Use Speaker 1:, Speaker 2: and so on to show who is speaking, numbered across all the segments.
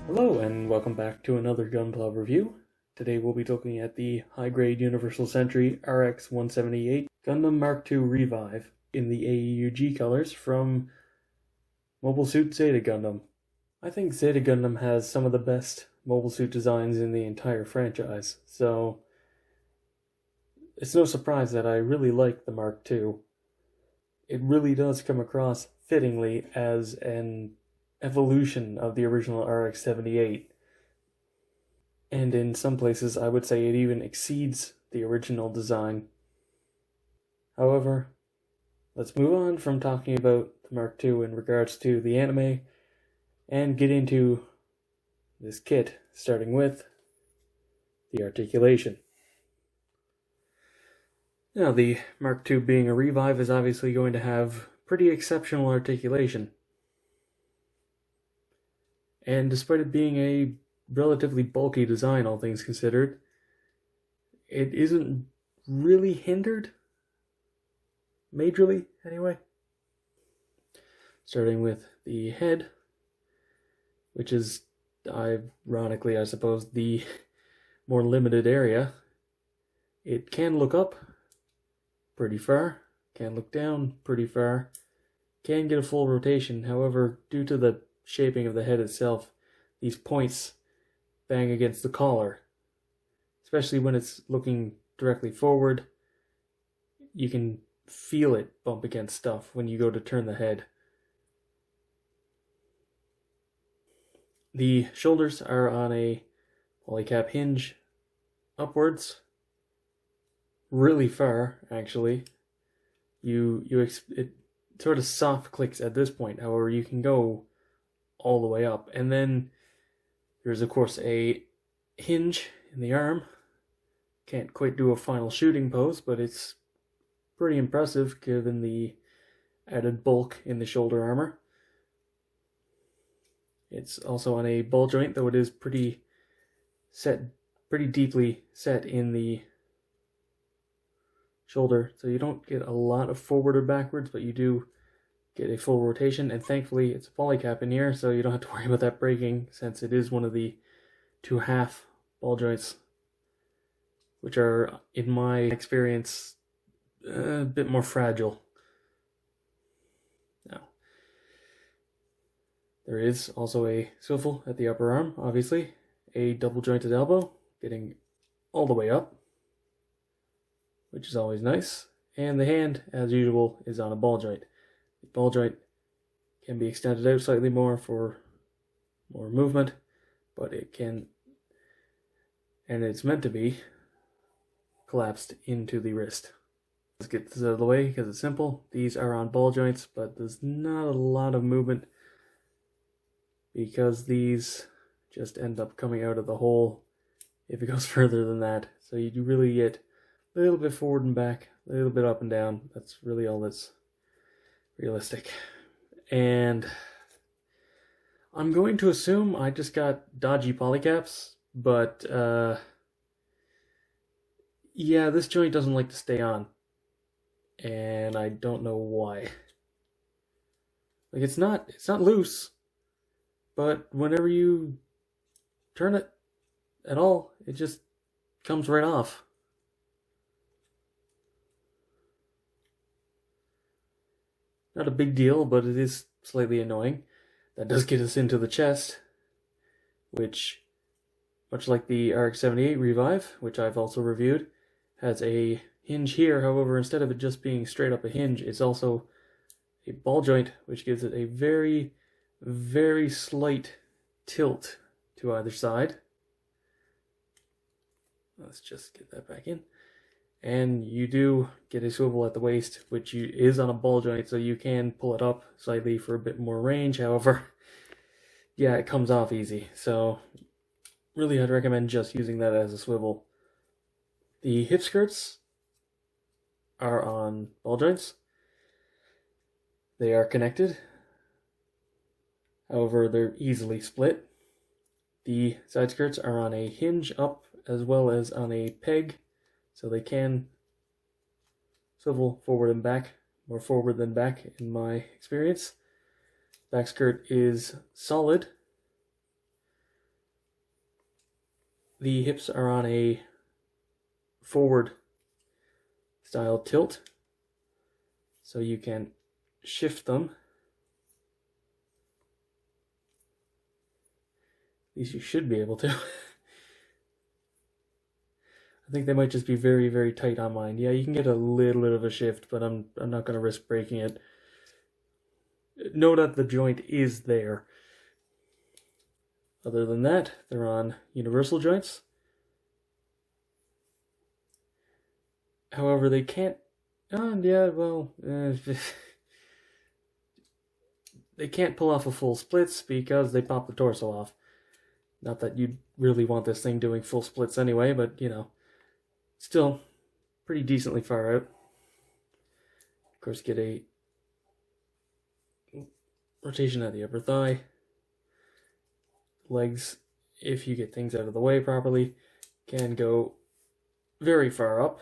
Speaker 1: Hello and welcome back to another Gunpla review. Today we'll be looking at the high-grade Universal Sentry RX-178 Gundam Mark II Revive in the A.E.U.G colors from Mobile Suit Zeta Gundam. I think Zeta Gundam has some of the best mobile suit designs in the entire franchise, so it's no surprise that I really like the Mark II. It really does come across fittingly as an evolution of the original RX-78. And in some places, I would say it even exceeds the original design. However, let's move on from talking about the Mark II in regards to the anime and get into this kit, starting with the articulation. Now, the Mark II being a revive is obviously going to have pretty exceptional articulation. And despite it being a relatively bulky design, all things considered, it isn't really hindered, majorly anyway. Starting with the head, which is, ironically I suppose, the more limited area. It can look up pretty far, can look down pretty far, can get a full rotation. However, due to the shaping of the head itself, these points bang against the collar, especially when it's looking directly forward. You can feel it bump against stuff when you go to turn the head. The shoulders are on a polycap hinge upwards, really far actually. It sort of soft clicks at this point. However, you can go all the way up, and then there's of course a hinge in the arm. Can't quite do a final shooting pose, but it's pretty impressive given the added bulk in the shoulder armor. It's also on a ball joint, though it is pretty deeply set in the shoulder, so you don't get a lot of forward or backwards, but you do get a full rotation, and thankfully it's a polycap in here, so you don't have to worry about that breaking, since it is one of the two half ball joints, which are, in my experience, a bit more fragile. Now, there is also a swivel at the upper arm, obviously, a double jointed elbow, getting all the way up, which is always nice, and the hand, as usual, is on a ball joint. The ball joint can be extended out slightly more for more movement, but it can, and it's meant to be, collapsed into the wrist. Let's get this out of the way because it's simple. These are on ball joints, but there's not a lot of movement because these just end up coming out of the hole if it goes further than that. So you do really get a little bit forward and back, a little bit up and down. That's really all that's realistic. And I'm going to assume I just got dodgy polycaps, but yeah, this joint doesn't like to stay on, and I don't know why. Like, it's not loose, but whenever you turn it at all, it just comes right off. Not a big deal, but it is slightly annoying. That does get us into the chest, which, much like the RX-78 Revive, which I've also reviewed, has a hinge here. However, instead of it just being straight up a hinge, it's also a ball joint, which gives it a very, very slight tilt to either side. Let's just get that back in. And you do get a swivel at the waist, which is on a ball joint, so you can pull it up slightly for a bit more range. However, yeah, it comes off easy. So really, I'd recommend just using that as a swivel. The hip skirts are on ball joints. They are connected. However, they're easily split. The side skirts are on a hinge up as well as on a peg, so they can swivel forward and back, more forward than back in my experience. Back skirt is solid, The hips are on a forward style tilt, so you can shift them. At least you should be able to. I think they might just be very, very tight on mine. Yeah, you can get a little bit of a shift, but I'm not going to risk breaking it. Note that the joint is there. Other than that, they're on universal joints. However, they can't... they can't pull off a full splits because they pop the torso off. Not that you'd really want this thing doing full splits anyway, but, still pretty decently far out. Of course, get a rotation at the upper thigh. Legs, if you get things out of the way properly, can go very far up.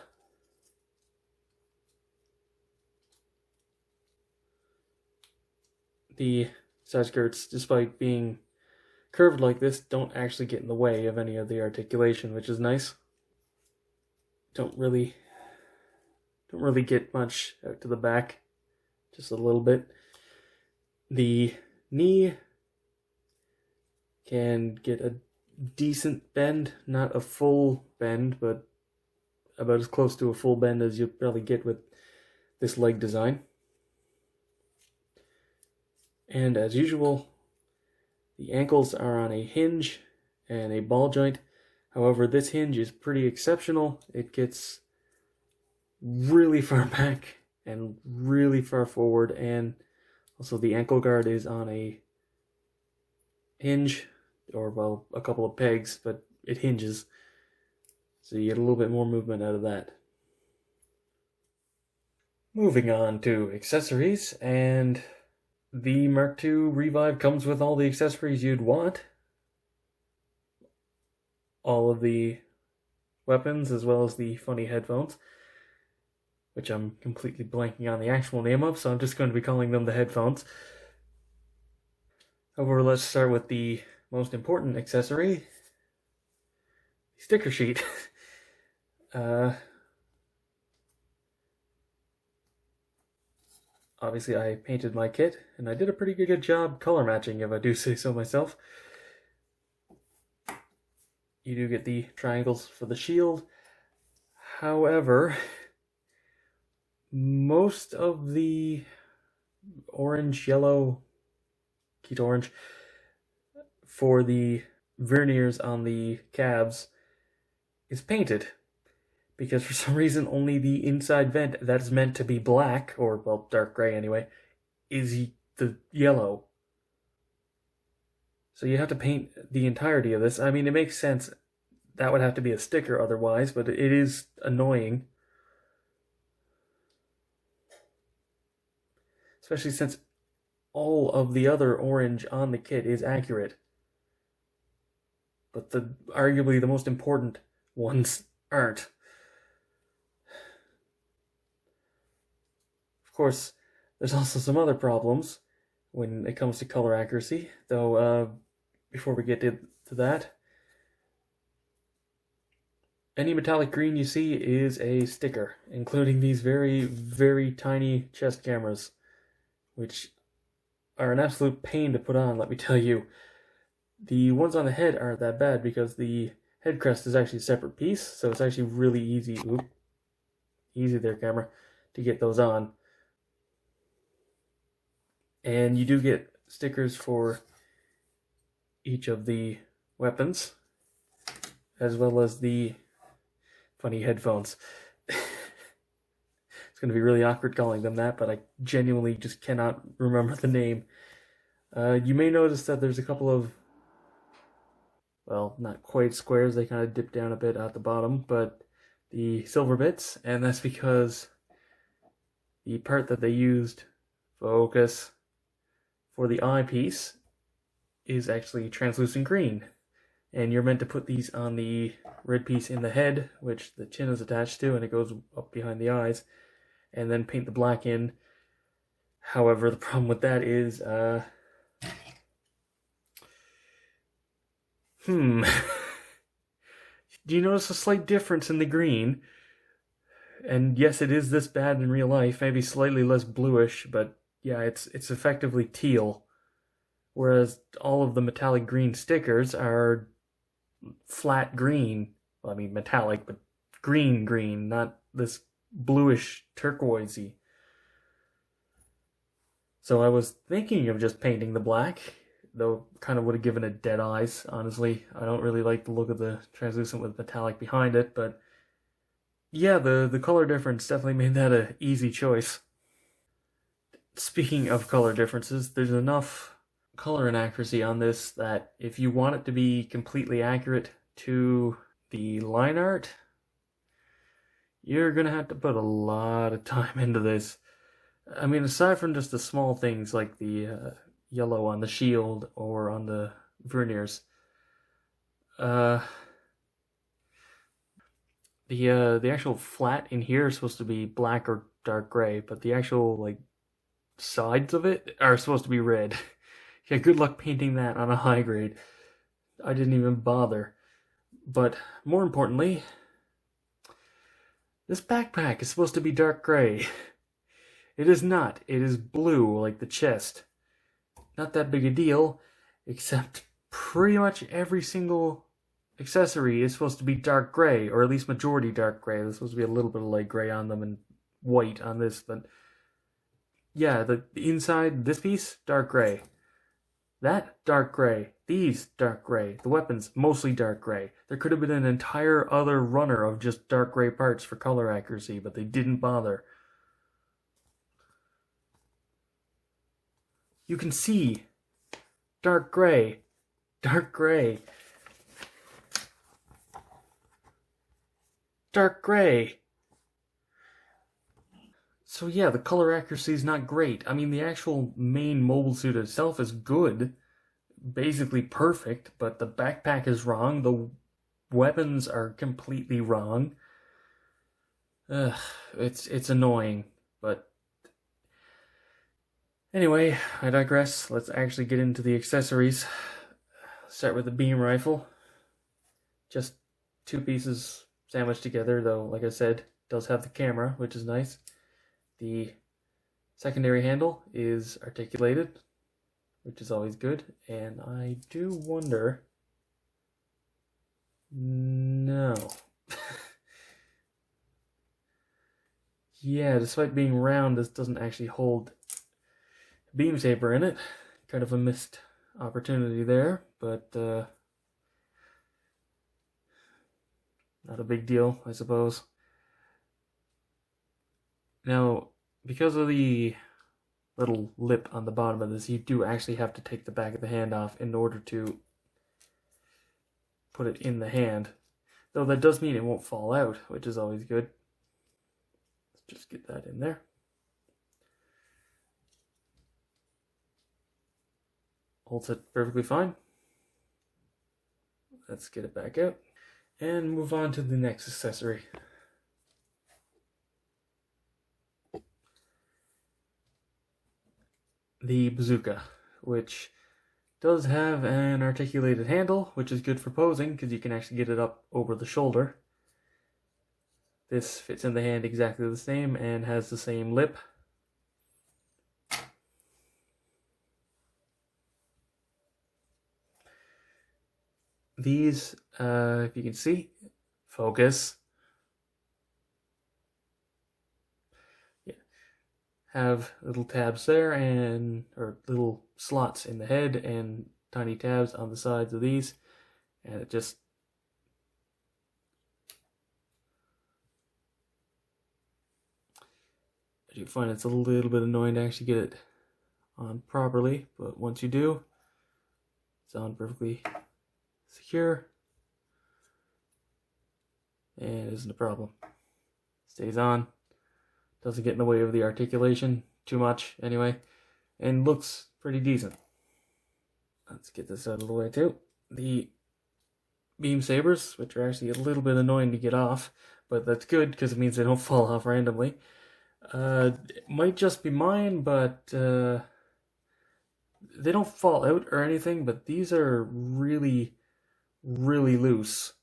Speaker 1: The side skirts, despite being curved like this, don't actually get in the way of any of the articulation, which is nice. Don't really get much out to the back, just a little bit. The knee can get a decent bend, not a full bend, but about as close to a full bend as you'll probably get with this leg design. And as usual, the ankles are on a hinge and a ball joint. However, this hinge is pretty exceptional. It gets really far back and really far forward, and also the ankle guard is on a hinge, or well, a couple of pegs, but it hinges. So you get a little bit more movement out of that. Moving on to accessories, and the Mark II Revive comes with all the accessories you'd want. All of the weapons, as well as the funny headphones, which I'm completely blanking on the actual name of, so I'm just going to be calling them the headphones. However, let's start with the most important accessory, the sticker sheet. Obviously, I painted my kit, and I did a pretty good job color matching, if I do say so myself. You do get the triangles for the shield. However, most of the orange, yellow, Keto orange for the verniers on the cabs is painted, because for some reason only the inside vent that's meant to be black, or well, dark gray anyway, is the yellow. So you have to paint the entirety of this. I mean, it makes sense. That would have to be a sticker otherwise, but it is annoying. Especially since all of the other orange on the kit is accurate. But arguably the most important ones aren't. Of course, there's also some other problems when it comes to color accuracy, though before we get to that, any metallic green you see is a sticker, including these very, very tiny chest cameras, which are an absolute pain to put on, let me tell you. The ones on the head aren't that bad because the head crest is actually a separate piece, so it's actually really easy, easy there, camera, to get those on. And you do get stickers for each of the weapons, as well as the funny headphones. It's going to be really awkward calling them that, but I genuinely just cannot remember the name. You may notice that there's a couple of, well, not quite squares, they kind of dip down a bit at the bottom, but the silver bits, and that's because the part that they used, focus, for the eyepiece is actually translucent green. And you're meant to put these on the red piece in the head, which the chin is attached to, and it goes up behind the eyes, and then paint the black in. However, the problem with that is, Do you notice a slight difference in the green? And yes, it is this bad in real life, maybe slightly less bluish, but yeah, it's effectively teal. Whereas all of the metallic green stickers are flat green. Well, I mean metallic, but green, not this bluish turquoisey. So I was thinking of just painting the black, though kind of would have given it dead eyes, honestly. I don't really like the look of the translucent with metallic behind it, but yeah, the color difference definitely made that an easy choice. Speaking of color differences, there's enough color inaccuracy on this that if you want it to be completely accurate to the line art, you're gonna have to put a lot of time into this. I mean, aside from just the small things like the yellow on the shield or on the verniers, the actual flat in here is supposed to be black or dark gray, but the actual like sides of it are supposed to be red. Yeah, good luck painting that on a high grade. I didn't even bother. But more importantly, this backpack is supposed to be dark gray. It is not. It is blue, like the chest. Not that big a deal, except pretty much every single accessory is supposed to be dark gray, or at least majority dark gray. There's supposed to be a little bit of light gray on them and white on this, but yeah, the inside, this piece, dark gray. That, dark gray. These, dark gray. The weapons, mostly dark gray. There could have been an entire other runner of just dark gray parts for color accuracy, but they didn't bother. You can see dark gray, dark gray, dark gray. So yeah, the color accuracy is not great. I mean, the actual main mobile suit itself is good, basically perfect, but the backpack is wrong, the weapons are completely wrong. Ugh, it's annoying, but anyway, I digress. Let's actually get into the accessories. Start with the beam rifle. Just two pieces sandwiched together, though, like I said, it does have the camera, which is nice. The secondary handle is articulated, which is always good, and I do wonder... No. Yeah, despite being round, this doesn't actually hold beam saber in it. Kind of a missed opportunity there, but not a big deal, I suppose. Now, because of the little lip on the bottom of this, you do actually have to take the back of the hand off in order to put it in the hand. Though that does mean it won't fall out, which is always good. Let's just get that in there. Holds it perfectly fine. Let's get it back out and move on to the next accessory. The bazooka, which does have an articulated handle, which is good for posing because you can actually get it up over the shoulder. This fits in the hand exactly the same and has the same lip. These, if you can see, focus. Yeah, have little tabs there or little slots in the head and tiny tabs on the sides of these, and it just I do find it's a little bit annoying to actually get it on properly, but once you do, it's on perfectly secure, and it isn't a problem. Stays on, doesn't get in the way of the articulation too much anyway, and looks pretty decent. Let's get this out of the way too. The beam sabers, which are actually a little bit annoying to get off, but that's good because it means they don't fall off randomly. It might just be mine, but they don't fall out or anything, but these are really, really loose.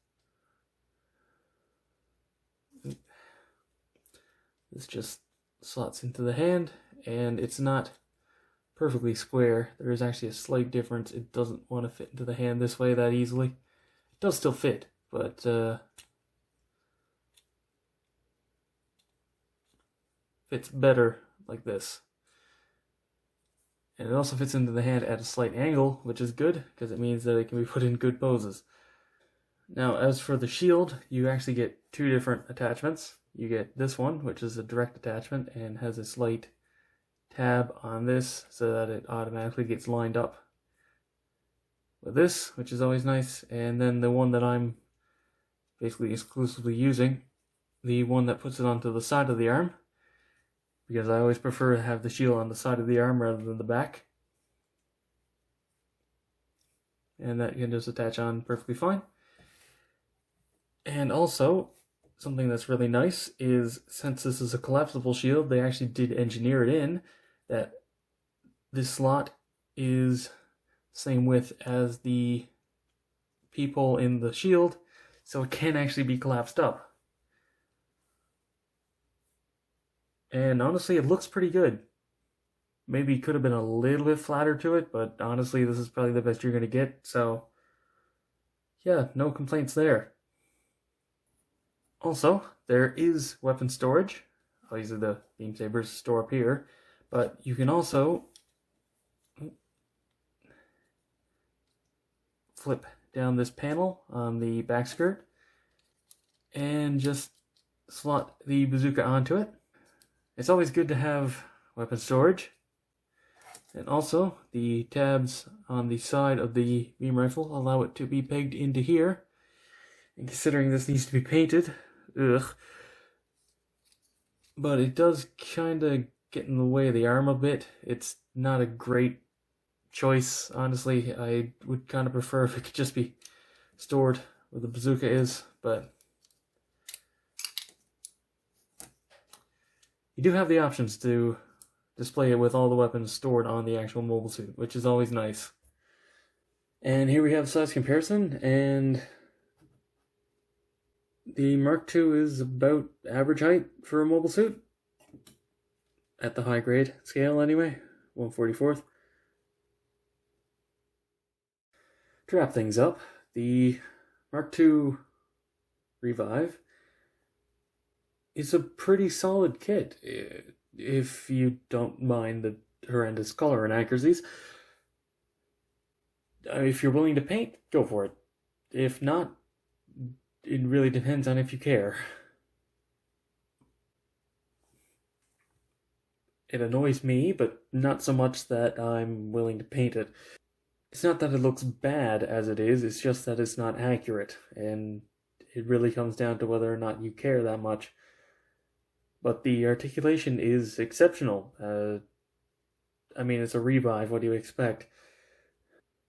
Speaker 1: This just slots into the hand, and it's not perfectly square. There is actually a slight difference. It doesn't want to fit into the hand this way that easily. It does still fit, but fits better like this. And it also fits into the hand at a slight angle, which is good, because it means that it can be put in good poses. Now, as for the shield, you actually get two different attachments. You get this one, which is a direct attachment, and has a slight tab on this, so that it automatically gets lined up with this, which is always nice. And then the one that I'm basically exclusively using, the one that puts it onto the side of the arm, because I always prefer to have the shield on the side of the arm rather than the back. And that can just attach on perfectly fine. And also, something that's really nice is, since this is a collapsible shield, they actually did engineer it in that this slot is same width as the peephole in the shield, so it can actually be collapsed up. And honestly, it looks pretty good. Maybe could have been a little bit flatter to it, but honestly, this is probably the best you're going to get. So, yeah, no complaints there. Also, there is weapon storage. Obviously, the beam sabers store up here, but you can also flip down this panel on the back skirt and just slot the bazooka onto it. It's always good to have weapon storage. And also, the tabs on the side of the beam rifle allow it to be pegged into here. And considering this needs to be painted, ugh. But it does kind of get in the way of the arm a bit. It's not a great choice, honestly. I would kind of prefer if it could just be stored where the bazooka is, but you do have the options to display it with all the weapons stored on the actual mobile suit, which is always nice. And here we have size comparison, and the Mark II is about average height for a mobile suit. At the high grade scale anyway, 1/44. To wrap things up, the Mark II Revive is a pretty solid kit, if you don't mind the horrendous color inaccuracies. If you're willing to paint, go for it. If not, it really depends on if you care. It annoys me, but not so much that I'm willing to paint it. It's not that it looks bad as it is, it's just that it's not accurate, and it really comes down to whether or not you care that much. But the articulation is exceptional. I mean, it's a Revive, what do you expect?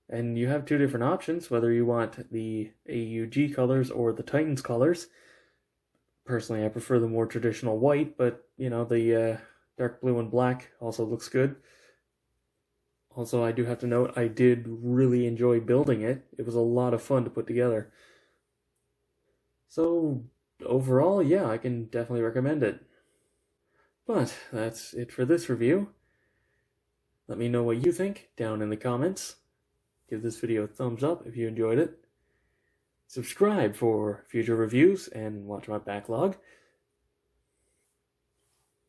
Speaker 1: And you have two different options, whether you want the A.E.U.G colors or the Titans colors. Personally, I prefer the more traditional white, but, you know, the dark blue and black also looks good. Also, I do have to note, I did really enjoy building it. It was a lot of fun to put together. So, overall, yeah, I can definitely recommend it. But that's it for this review. Let me know what you think down in the comments. Give this video a thumbs up if you enjoyed it. Subscribe for future reviews and watch my backlog.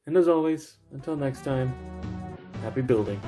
Speaker 1: And as always, until next time, happy building.